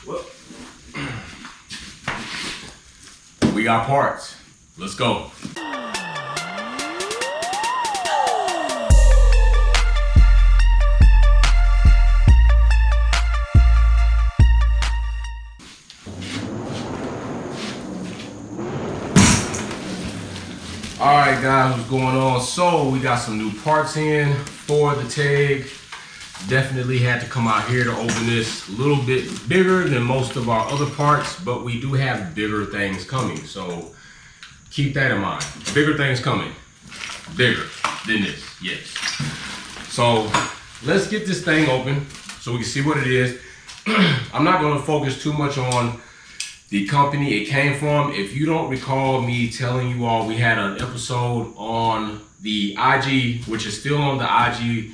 Well, we got parts. Let's go. All right, guys, what's going on? So we got some new parts in for the Teg. Definitely had to come out here to open this. A little bit bigger than most of our other parts, but we do have bigger things coming. So keep that in mind. Bigger things coming. Bigger than this, yes. So let's get this thing open so we can see what it is. I'm not gonna focus too much on the company it came from. If you don't recall me telling you all, we had an episode on the IG, which is still on the IG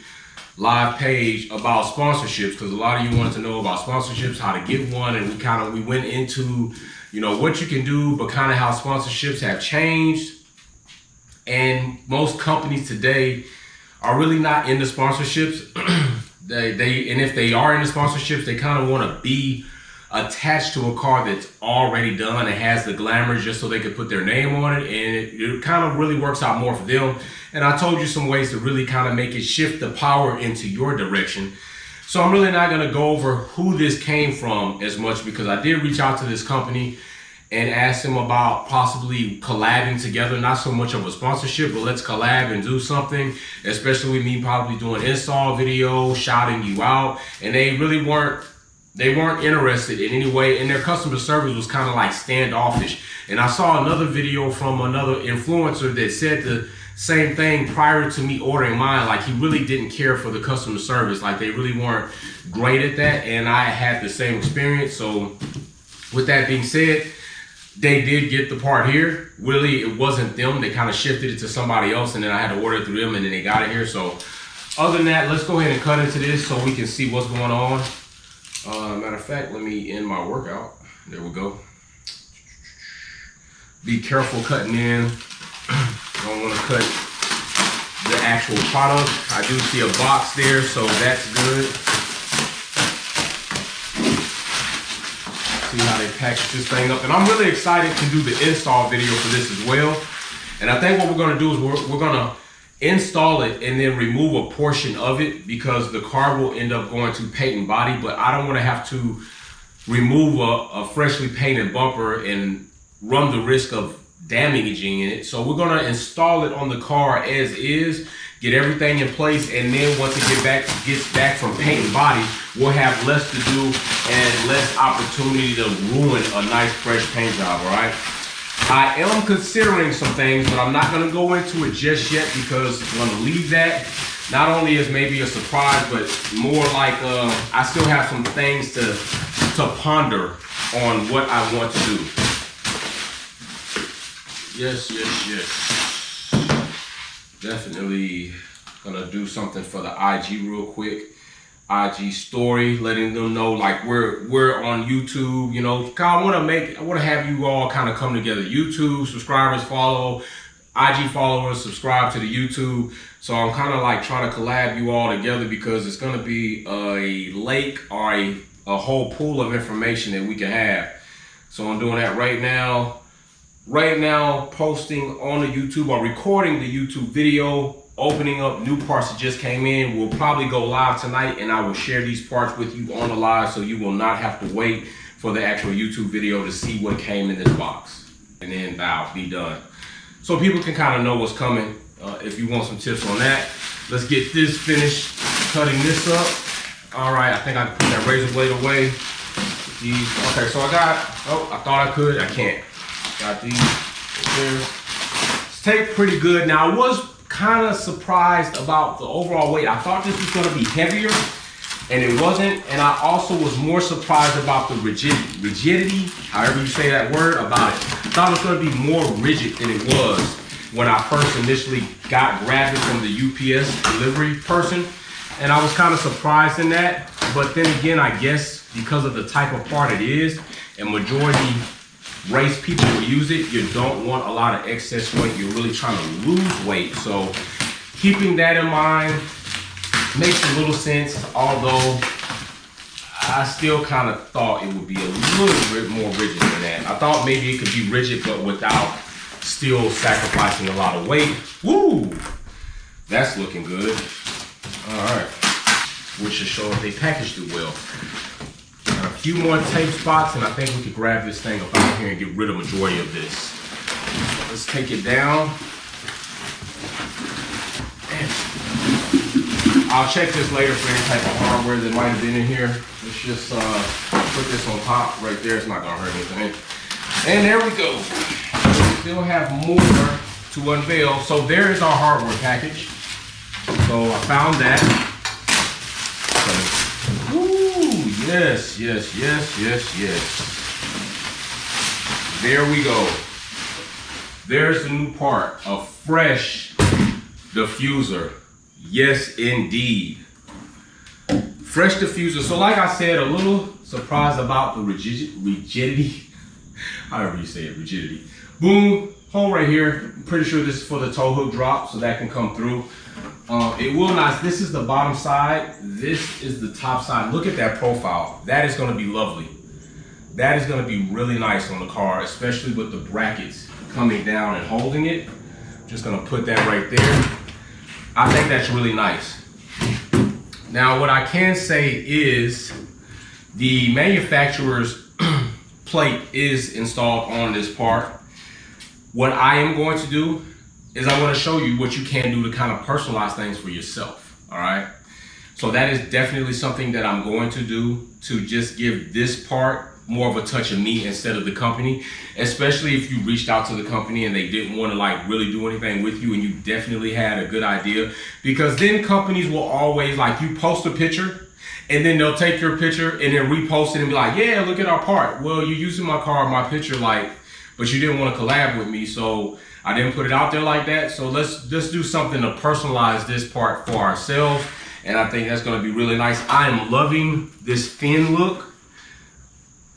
live page, about sponsorships, because a lot of you wanted to know about sponsorships, how to get one, and we went into, you know, what you can do, but kind of how sponsorships have changed. And most companies today are really not into sponsorships. And if they are into sponsorships, they kind of want to be attached to a car that's already done and has the glamour, just so they can put their name on it, and it kind of really works out more for them. And I told you some ways to really kind of make it shift the power into your direction. So I'm really not going to go over who this came from as much, because I did reach out to this company and ask them about possibly collabing together. Not so much of a sponsorship, but let's collab and do something, especially with me probably doing install videos, shouting you out. And they really weren't interested in any way, and their customer service was kind of like standoffish. And I saw another video from another influencer that said the same thing prior to me ordering mine. Like, he really didn't care for the customer service. Like, they really weren't great at that, and I had the same experience. So with that being said, they did get the part here. Really, it wasn't them. They kind of shifted it to somebody else, and then I had to order it through them, and then they got it here. So other than that, let's go ahead and cut into this so we can see what's going on. Matter of fact, let me end my workout. There we go. Be careful cutting in. Don't want to cut the actual product. I do see a box there, so that's good. See how they package this thing up. And I'm really excited to do the install video for this as well. And I think what we're going to do is we're going to install it and then remove a portion of it, because the car will end up going to paint and body, but I don't want to have to remove a freshly painted bumper and run the risk of damaging it. So we're going to install it on the car as is, get everything in place, and then once it gets back from paint and body, we'll have less to do and less opportunity to ruin a nice fresh paint job. All right, I am considering some things, but I'm not going to go into it just yet, because I'm going to leave that not only as maybe a surprise, but more like I still have some things to ponder on what I want to do. Yes. Definitely going to do something for the IG real quick. IG story, letting them know like we're on YouTube. You know, I want to have you all kind of come together. YouTube subscribers, follow, IG followers, subscribe to the YouTube. So I'm kind of like trying to collab you all together, because it's going to be a lake or a whole pool of information that we can have. So I'm doing that right now. Right now, posting on the YouTube or recording the YouTube video, opening up new parts that just came in. We'll probably go live tonight, and I will share these parts with you on the live, so you will not have to wait for the actual YouTube video to see what came in this box. And then I'll be done. So people can kind of know what's coming. If you want some tips on that, let's get this finished cutting this up. All right, I think I can put that razor blade away. These, okay, so I thought I could, I can't. Got these there. It's taped pretty good. Now, I was kind of surprised about the overall weight. I thought this was going to be heavier, and it wasn't. And I also was more surprised about the rigidity, however you say that word, about it. I thought it was going to be more rigid than it was when I first initially grabbed it from the UPS delivery person. And I was kind of surprised in that. But then again, I guess because of the type of part it is, and majority race people will use it, you don't want a lot of excess weight. You're really trying to lose weight. So keeping that in mind makes a little sense, although I still kind of thought it would be a little bit more rigid than that. I thought maybe it could be rigid, but without still sacrificing a lot of weight. Woo! That's looking good. All right. Which should show if they packaged it well. Got a few more tape spots, and I think we could grab this thing up out here and get rid of majority of this. Let's take it down. I'll check this later for any type of hardware that might have been in here. Let's just put this on top right there. It's not gonna hurt anything. And there we go. We still have more to unveil. So there is our hardware package. So I found that. Ooh, yes, yes, yes, yes, yes. There we go. There's the new part, a fresh diffuser. Yes, indeed. Fresh diffuser. So like I said, a little surprised about the rigidity. However you say it, rigidity. Boom, hole right here. I'm pretty sure this is for the tow hook drop, so that can come through. It will not. This is the bottom side. This is the top side. Look at that profile. That is going to be lovely. That is going to be really nice on the car, especially with the brackets coming down and holding it. Just going to put that right there. I think that's really nice. Now, what I can say is the manufacturer's plate is installed on this part. What I am going to do is I'm going to show you what you can do to kind of personalize things for yourself. All right. So that is definitely something that I'm going to do to just give this part more of a touch of me instead of the company, especially if you reached out to the company and they didn't want to like really do anything with you and you definitely had a good idea, because then companies will always like you post a picture and then they'll take your picture and then repost it and be like, yeah, look at our part. Well, you're using my car, my picture, like, but you didn't want to collab with me. So I didn't put it out there like that. So let's just do something to personalize this part for ourselves. And I think that's going to be really nice. I am loving this fin look.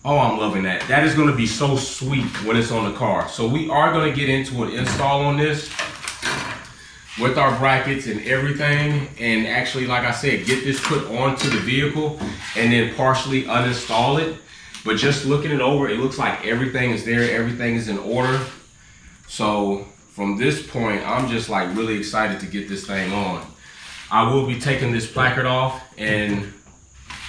Oh, I'm loving that. That is going to be so sweet when it's on the car. So we are going to get into an install on this with our brackets and everything. And actually, like I said, get this put onto the vehicle and then partially uninstall it. But just looking it over, it looks like everything is there. Everything is in order. So from this point, I'm just like really excited to get this thing on. I will be taking this placard off and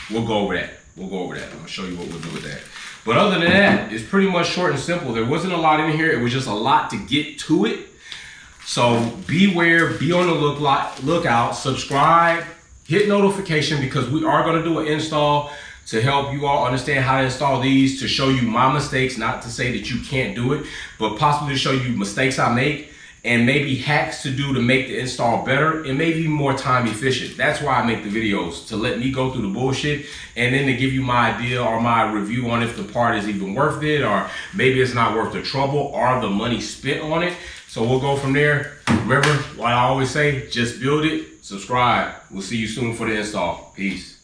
we'll go over that. We'll go over that. I'm gonna show you what we'll do with that. But other than that, it's pretty much short and simple. There wasn't a lot in here. It was just a lot to get to it. So beware, be on the lookout, subscribe, hit notification, because we are gonna do an install to help you all understand how to install these, to show you my mistakes, not to say that you can't do it, but possibly to show you mistakes I make and maybe hacks to do to make the install better and maybe more time efficient. That's why I make the videos, to let me go through the bullshit and then to give you my idea or my review on if the part is even worth it, or maybe it's not worth the trouble or the money spent on it. So we'll go from there. Remember what I always say, just build it, subscribe. We'll see you soon for the install. Peace.